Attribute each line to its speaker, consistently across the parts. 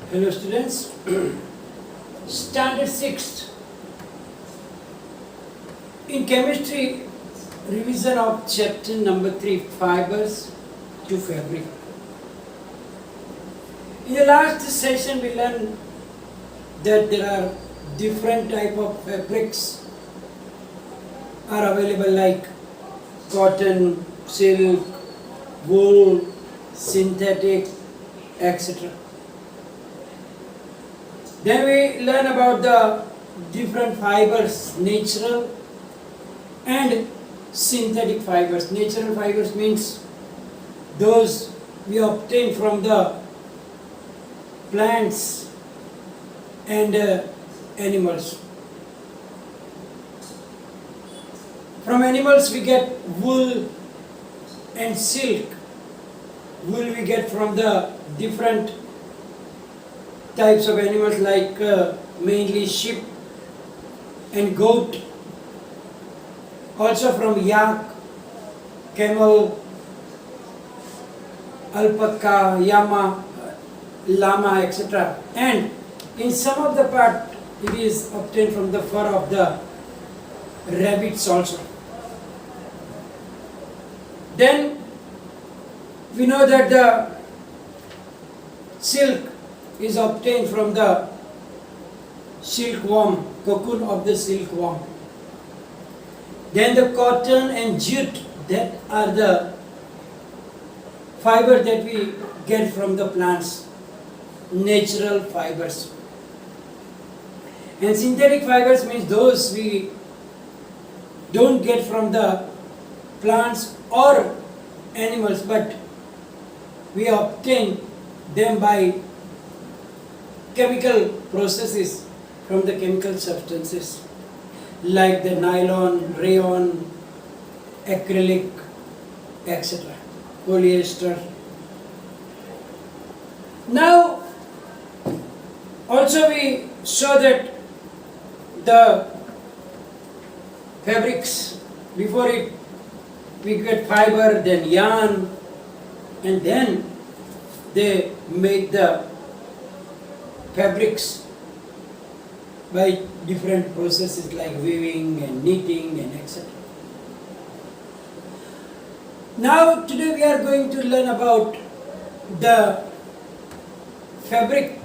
Speaker 1: Hello students, standard 6th. In chemistry, revision of chapter number 3, fibers to fabric. In the last session we learned that there are different type of fabrics are available like cotton, silk, wool, synthetic, etc. Then we learn about the different fibers, natural and synthetic fibers. Natural fibers means those we obtain from the plants and animals. From animals we get wool and silk. Wool we get from the different types of animals like mainly sheep and goat, also from yak, camel, alpaca, llama, etc. And in some of the part it is obtained from the fur of the rabbits also. Then we know that the silk is obtained from the silkworm, cocoon of the silkworm. Then the cotton and jute, that are the fiber that we get from the plants, natural fibers. And synthetic fibers means those we don't get from the plants or animals, but we obtain them by chemical processes from the chemical substances like the nylon, rayon, acrylic, etc., polyester. Now, also we saw that the fabrics, before it we get fiber, then yarn, and then they make the fabrics by different processes like weaving and knitting and etc. Now today we are going to learn about the fabric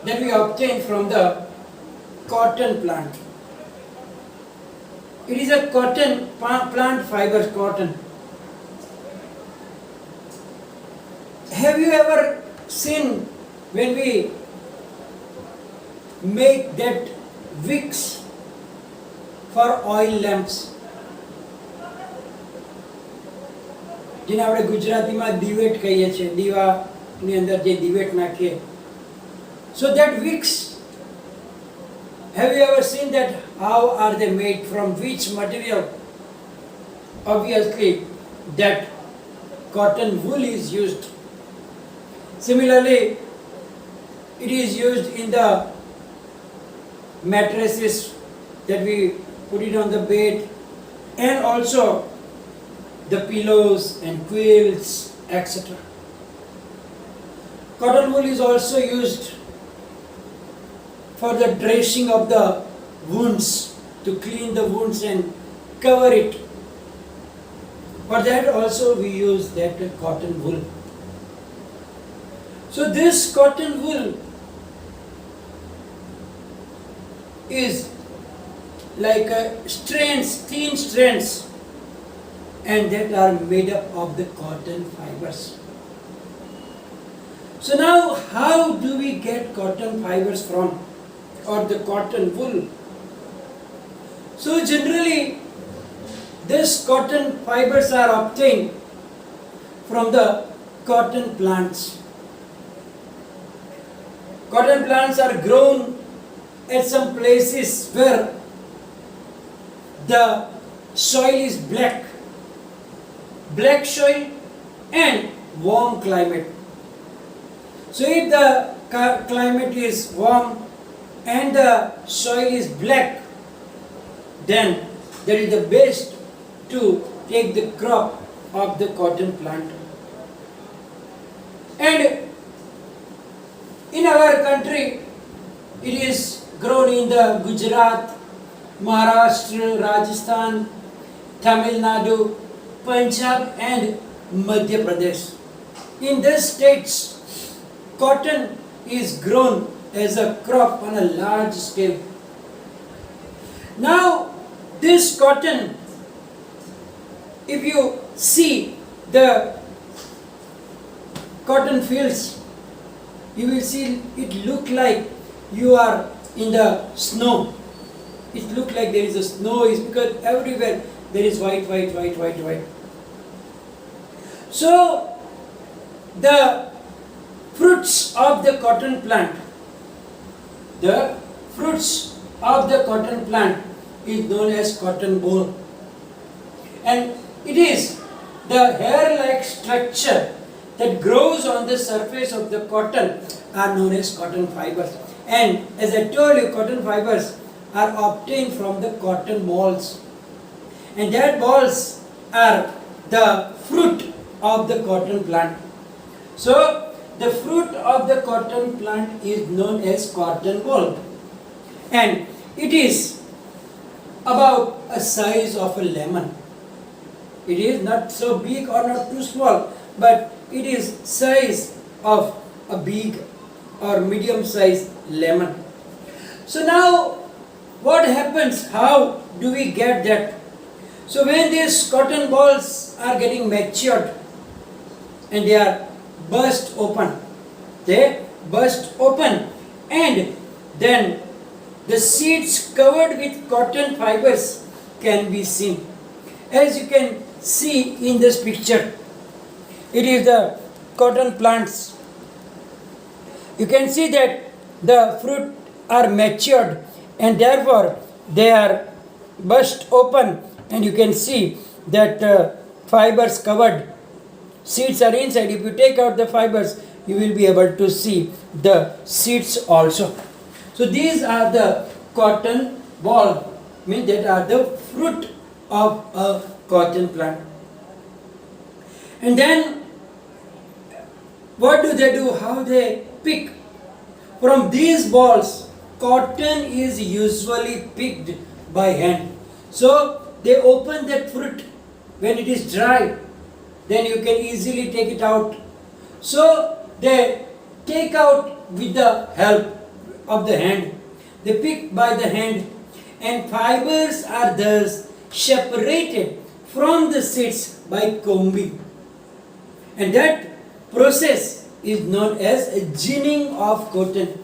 Speaker 1: that we obtain from the cotton plant. It is a cotton plant fiber, cotton. Have you ever seen when we make that wicks for oil lamps? જેને આપણે ગુજરાતીમાં દિવેટ કહીએ છીએ, દીવાની અંદર જે દિવેટ નાખીએ. So that wicks, have you ever seen that? How are they made? From which material? Obviously that cotton wool is used. Similarly, it is used in the mattresses that we put it on the bed, and also the pillows and quilts, etc. Cotton wool is also used for the dressing of the wounds, to clean the wounds and cover it. For that also we use that cotton wool. So this cotton wool is like strands, thin strands, and that are made up of the cotton fibers. So now how do we get cotton fibers from, or the cotton wool? So generally these cotton fibers are obtained from the cotton plants. Cotton plants are grown at some places where the soil is black soil and warm climate. So if the climate is warm and the soil is black, then that is the best to take the crop of the cotton plant. And our country, it is grown in the Gujarat, Maharashtra, Rajasthan, Tamil Nadu, Punjab and Madhya Pradesh. In these states, cotton is grown as a crop on a large scale. Now, this cotton, if you see the cotton fields, you will see it look like you are in the snow. It look like there is a snow, is because everywhere there is white. So, the fruits of the cotton plant, the fruits of the cotton plant is known as cotton ball, and it is the hair-like structure that grows on the surface of the cotton are known as cotton fibers. And as I told you, cotton fibers are obtained from the cotton balls, and that balls are the fruit of the cotton plant. So the fruit of the cotton plant is known as cotton ball, and it is about a size of a lemon. It is not so big or not too small, but it is size of a big or medium sized lemon. So now what happens? How do we get that? So when these cotton balls are getting matured and they are burst open, and then the seeds covered with cotton fibers can be seen. As you can see in this picture, it is the cotton plants. You can see that the fruit are matured and therefore they are burst open, and you can see that fibers covered. Seeds are inside. If you take out the fibers, you will be able to see the seeds also. So these are the cotton ball, means that are the fruit of a cotton plant. And then what do they do? How they pick? From these balls, cotton is usually picked by hand. So they open that fruit when it is dry, then you can easily take it out. So they take out with the help of the hand. They pick by the hand, and fibers are thus separated from the seeds by combing. And that process is known as a ginning of cotton.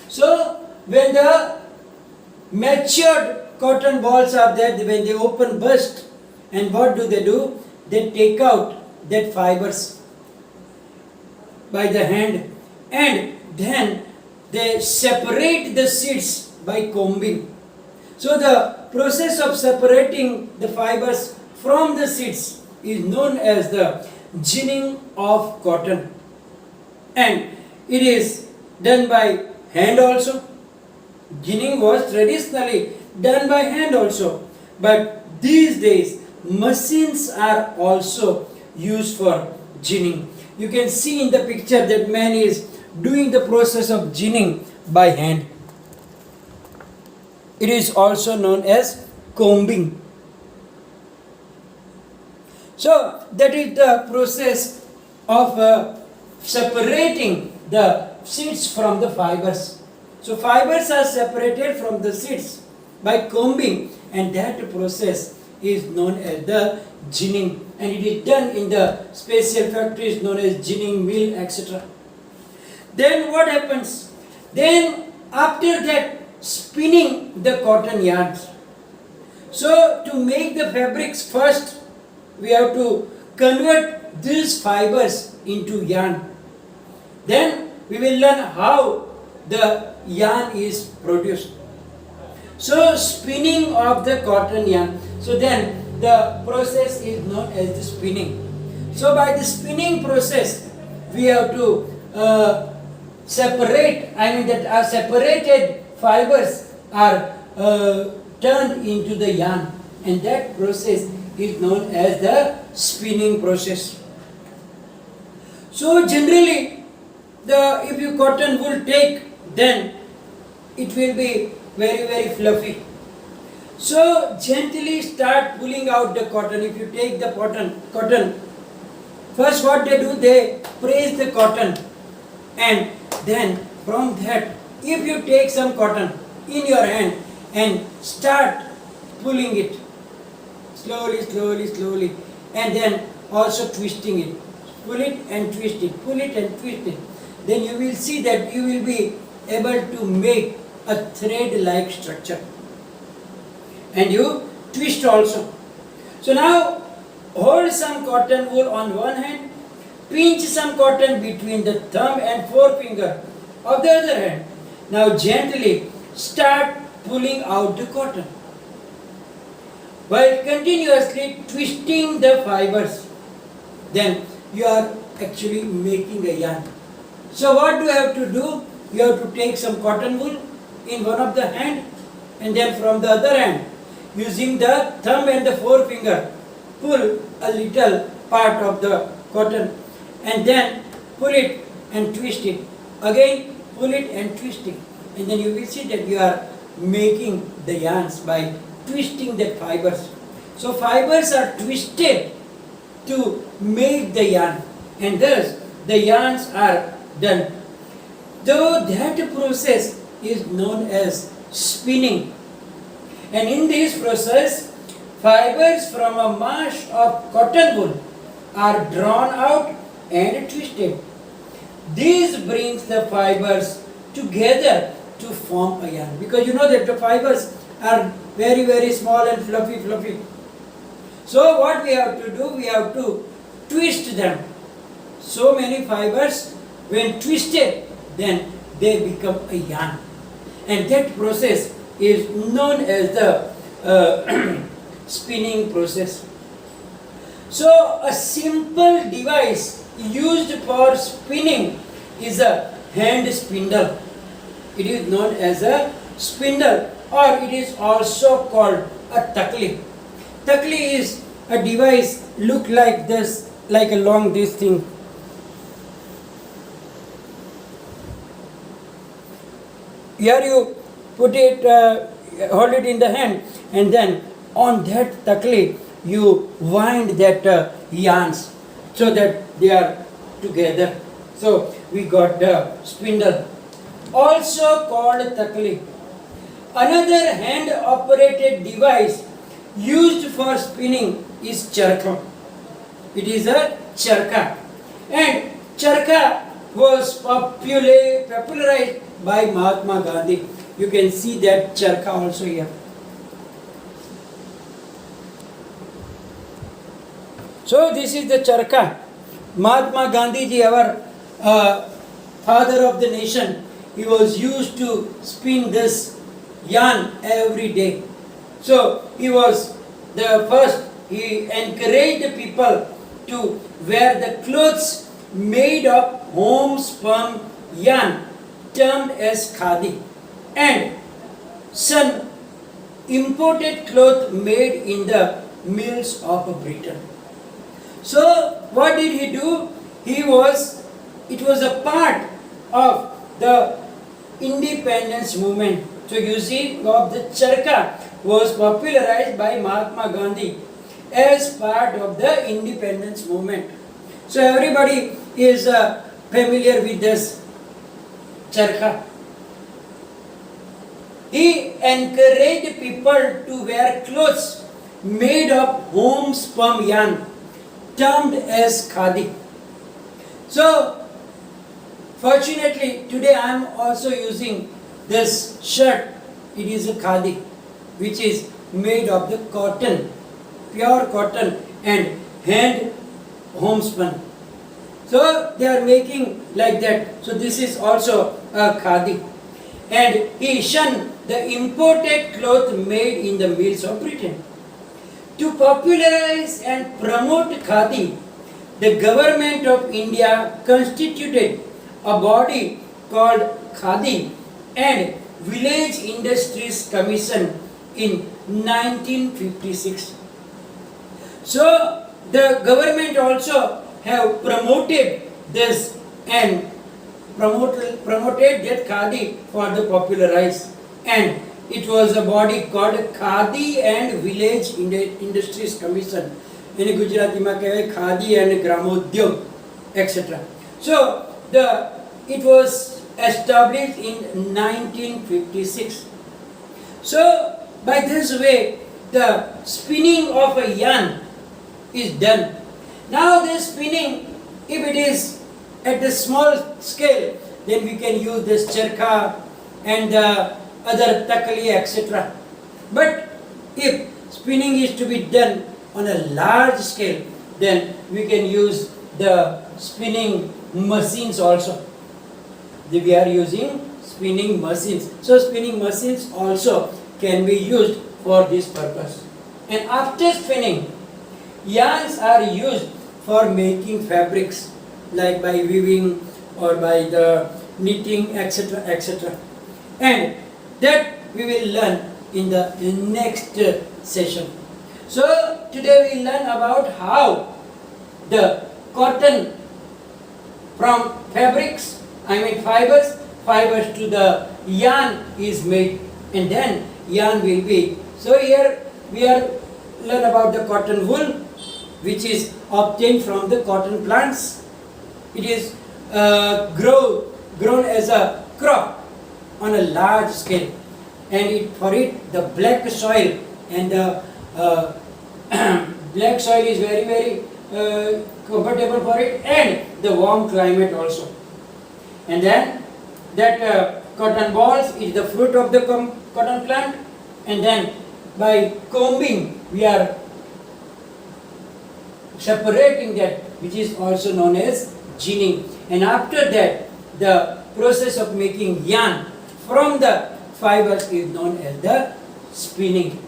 Speaker 1: So when the matured cotton balls are there, when they open burst, and what do? They take out that fibers by the hand, and then they separate the seeds by combing. So the process of separating the fibers from the seeds is known as the ginning of cotton, and it is done by hand also. Ginning was traditionally done by hand also, but these days machines are also used for ginning. You can see in the picture that man is doing the process of ginning by hand. It is also known as combing. So that is the process of separating the seeds from the fibers. So fibers are separated from the seeds by combing, and that process is known as the ginning, and it is done in the special factories known as ginning mill, etc. Then what happens? Then after that, spinning the cotton yarns. So to make the fabrics, first we have to convert these fibers into yarn. Then we will learn how the yarn is produced. So spinning of the cotton yarn. So then the process is known as the spinning. So by the spinning process, we have to separated fibers are turned into the yarn, and that process is known as the spinning process. So generally, if you cotton wool take, then it will be very very fluffy. So gently start pulling out the cotton. If you take the cotton, first what they do, they press the cotton, and then from that, if you take some cotton in your hand and start pulling it slowly, slowly, slowly, and then also twisting it, pull it and twist it, pull it and twist it, then you will see that you will be able to make a thread-like structure. And you twist also. So now hold some cotton wool on one hand, pinch some cotton between the thumb and forefinger of the other hand. Now gently start pulling out the cotton while continuously twisting the fibers. Then you are actually making a yarn. So what do you have to do? You have to take some cotton wool in one of the hand, and then from the other hand, using the thumb and the forefinger, pull a little part of the cotton, and then pull it and twist it. Again pull it and twist it. And then you will see that you are making the yarns by twisting the fibers. So fibers are twisted to make the yarn, and thus the yarns are done. Though that process is known as spinning, and in this process fibers from a mass of cotton wool are drawn out and twisted. This brings the fibers together to form a yarn, because you know that the fibers are very very small and fluffy. So what we have to do, we have to twist them. So many fibers, when twisted, then they become a yarn, and that process is known as the spinning process. So a simple device used for spinning is a hand spindle. It is known as a spindle, or it is also called a takli. Takli is a device look like this, like a long this thing. Here you put it, hold it in the hand, and then on that takli you wind that yarns so that they are together. So we got the spindle, also called takli. Another hand operated device used for spinning is charkha. It is a charkha, and charkha was popularized by Mahatma Gandhi. You can see that charkha also here. So this is the charkha. Mahatma Gandhi ji, our father of the nation, he was used to spin this yarn every day. So he was the first. He encouraged people to wear the clothes made of homespun yarn termed as khadi, and some imported cloth made in the mills of Britain. So what did he do? It was a part of the independence movement. So you see, of the charkha was popularized by Mahatma Gandhi as part of the independence movement. So everybody is familiar with this charkha. He encouraged people to wear clothes made of homespun yarn termed as khadi. So fortunately today I am also using this shirt. It is a khadi, which is made of the cotton, pure cotton, and hand homespun. So they are making like that. So this is also a khadi. And he shunned the imported cloth made in the mills of Britain. To popularize and promote khadi, the government of India constituted a body called Khadi and Village Industries Commission in 1956. So the government also have promoted this, and promoted that khadi for the popularize, and it was a body called Khadi and Village Industries Commission. In Gujarati ma kehvaય Khadi and Gramodyog, etc. So it was established in 1956. So by this way the spinning of a yarn is done. Now this spinning, if it is at a small scale, then we can use this charkha and the other takali, etc. But if spinning is to be done on a large scale, then we can use the spinning machines also. We are using spinning machines. So spinning machines also can be used for this purpose. And after spinning, yarns are used for making fabrics, like by weaving or by the knitting, etc., etc. And that we will learn in the next session. So today we learn about how the cotton from fabrics, fibers to the yarn is made, and then yarn will be. So here we are learn about the cotton wool, which is obtained from the cotton plants. It is grown as a crop on a large scale, and for it the black soil, and the black soil is very comfortable for it, and the warm climate also. And then that cotton balls is the fruit of the cotton plant, and then by combing we are separating that, which is also known as ginning. And after that the process of making yarn from the fibers is known as the spinning,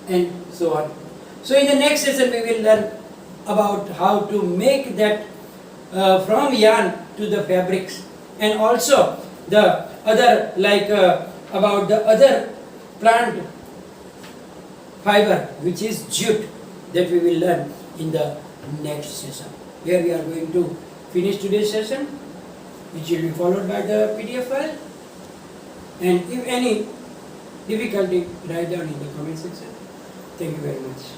Speaker 1: and so on. So in the next session we will learn about how to make that from yarn to the fabrics, and also the other about the other plant fiber, which is jute, that we will learn in the next session. Here we are going to finish today's session, which will be followed by the PDF file. And if any difficulty, write down in the comment section. Thank you very much.